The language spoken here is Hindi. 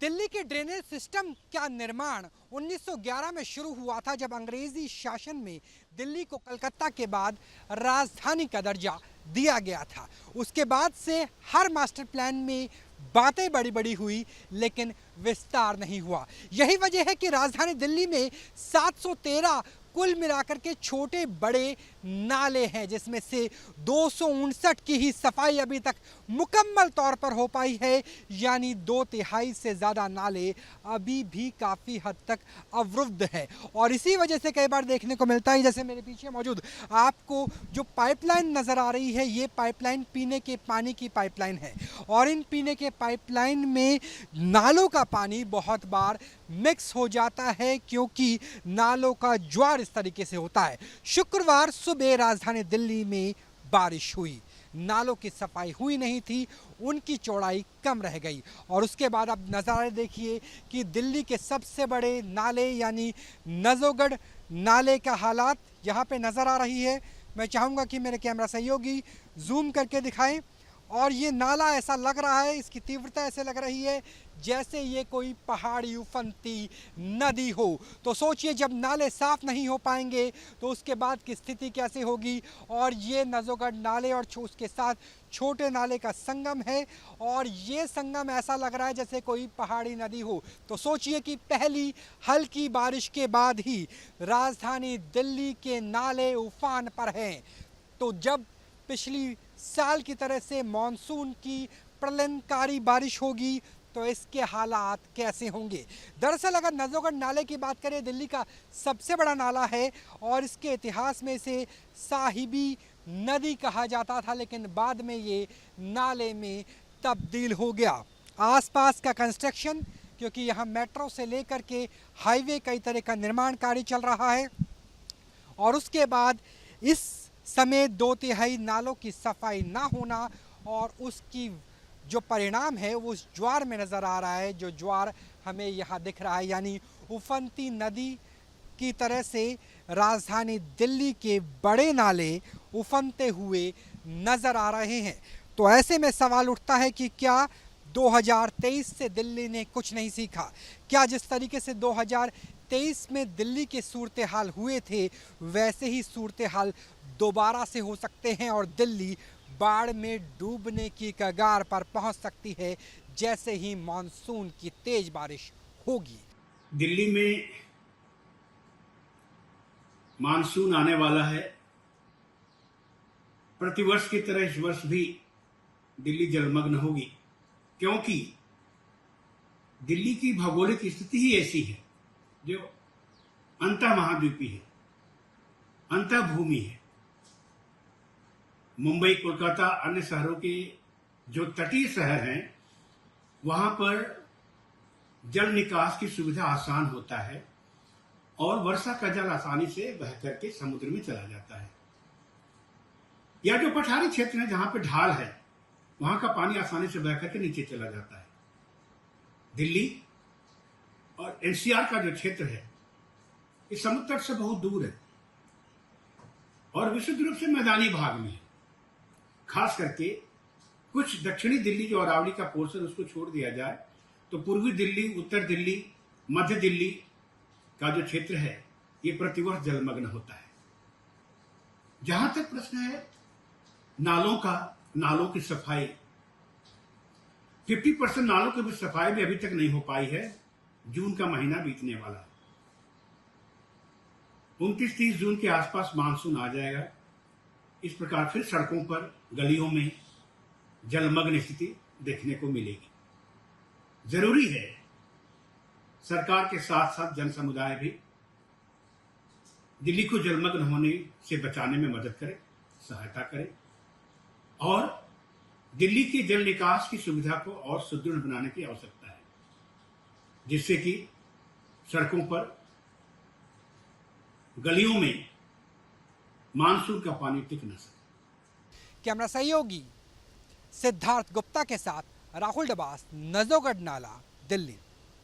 दिल्ली के ड्रेनेज सिस्टम का निर्माण 1911 में शुरू हुआ था, जब अंग्रेजी शासन में दिल्ली को कलकत्ता के बाद राजधानी का दर्जा दिया गया था। उसके बाद से हर मास्टर प्लान में बातें बड़ी बड़ी हुई, लेकिन विस्तार नहीं हुआ। यही वजह है कि राजधानी दिल्ली में 713 कुल मिलाकर के छोटे बड़े नाले हैं, जिसमें से 259 की ही सफाई अभी तक मुकम्मल तौर पर हो पाई है, यानी 2/3 से ज़्यादा नाले अभी भी काफ़ी हद तक अवरुद्ध है। और इसी वजह से कई बार देखने को मिलता है, जैसे मेरे पीछे मौजूद आपको जो पाइपलाइन नज़र आ रही है, ये पाइपलाइन पीने के पानी की पाइपलाइन है। और इन पीने के पाइपलाइन में नालों का पानी बहुत बार मिक्स हो जाता है, क्योंकि नालों का ज्वार इस तरीके से होता है। शुक्रवार सुबह राजधानी दिल्ली में बारिश हुई, नालों की सफाई हुई नहीं थी, उनकी चौड़ाई कम रह गई। और उसके बाद अब नज़ारे देखिए कि दिल्ली के सबसे बड़े नाले यानी नजोगढ़ नाले का हालात यहाँ पे नज़र आ रही है। मैं चाहूँगा कि मेरे कैमरा सहयोगी जूम करके दिखाएं। और ये नाला ऐसा लग रहा है, इसकी तीव्रता ऐसे लग रही है जैसे ये कोई पहाड़ी उफनती नदी हो। तो सोचिए, जब नाले साफ नहीं हो पाएंगे तो उसके बाद की स्थिति कैसे होगी। और ये नजोगढ़ नाले और उसके साथ छोटे नाले का संगम है, और ये संगम ऐसा लग रहा है जैसे कोई पहाड़ी नदी हो। तो सोचिए कि पहली हल्की बारिश के बाद ही राजधानी दिल्ली के नाले उफान पर हैं। तो जब पिछली साल की तरह से मॉनसून की प्रलयंकारी बारिश होगी तो इसके हालात कैसे होंगे। दरअसल अगर नजोगढ़ नाले की बात करें, दिल्ली का सबसे बड़ा नाला है और इसके इतिहास में इसे साहिबी नदी कहा जाता था, लेकिन बाद में ये नाले में तब्दील हो गया। आसपास का कंस्ट्रक्शन, क्योंकि यहाँ मेट्रो से लेकर के हाईवे कई तरह का निर्माण कार्य चल रहा है, और उसके बाद इस समय 2/3 नालों की सफाई ना होना, और उसकी जो परिणाम है वो उस ज्वार में नज़र आ रहा है, जो ज्वार हमें यहाँ दिख रहा है। यानी उफनती नदी की तरह से राजधानी दिल्ली के बड़े नाले उफनते हुए नज़र आ रहे हैं। तो ऐसे में सवाल उठता है कि क्या 2023 से दिल्ली ने कुछ नहीं सीखा? क्या जिस तरीके से 2023 में दिल्ली के सूरत हाल हुए थे, वैसे ही सूरत हाल दोबारा से हो सकते हैं और दिल्ली बाढ़ में डूबने की कगार पर पहुंच सकती है, जैसे ही मॉनसून की तेज बारिश होगी। दिल्ली में मानसून आने वाला है। प्रतिवर्ष की तरह इस वर्ष भी दिल्ली जलमग्न होगी, क्योंकि दिल्ली की भौगोलिक स्थिति ही ऐसी है जो अंतः महाद्वीपी है, अंतः भूमि है। मुंबई, कोलकाता, अन्य शहरों के जो तटीय शहर हैं, वहां पर जल निकास की सुविधा आसान होता है और वर्षा का जल आसानी से बह करके समुद्र में चला जाता है। या जो पठारी क्षेत्र है, जहां पे ढाल है, वहां का पानी आसानी से बह करके नीचे चला जाता है। दिल्ली और एनसीआर का जो क्षेत्र है, इस समुद्र तट से बहुत दूर है और विशुद्ध रूप से मैदानी भाग में है। खास करके कुछ दक्षिणी दिल्ली जो अरावली का पोर्शन, उसको छोड़ दिया जाए तो पूर्वी दिल्ली, उत्तर दिल्ली, मध्य दिल्ली का जो क्षेत्र है, ये प्रतिवर्ष जलमग्न होता है। जहां तक प्रश्न है नालों की सफाई, 50% नालों की भी सफाई भी अभी तक नहीं हो पाई है। जून का महीना बीतने वाला है, 29-30 जून के आसपास मानसून आ जाएगा। इस प्रकार फिर सड़कों पर, गलियों में जलमग्न स्थिति देखने को मिलेगी। जरूरी है सरकार के साथ साथ जन समुदाय भी दिल्ली को जलमग्न होने से बचाने में मदद करे, सहायता करे, और दिल्ली के जल निकास की सुविधा को और सुदृढ़ बनाने की आवश्यकता है, जिससे कि सड़कों पर, गलियों में मानसून का पानी टिक न सके। कैमरा सहयोगी सिद्धार्थ गुप्ता के साथ राहुल डबास, नजोगढ़ नाला, दिल्ली।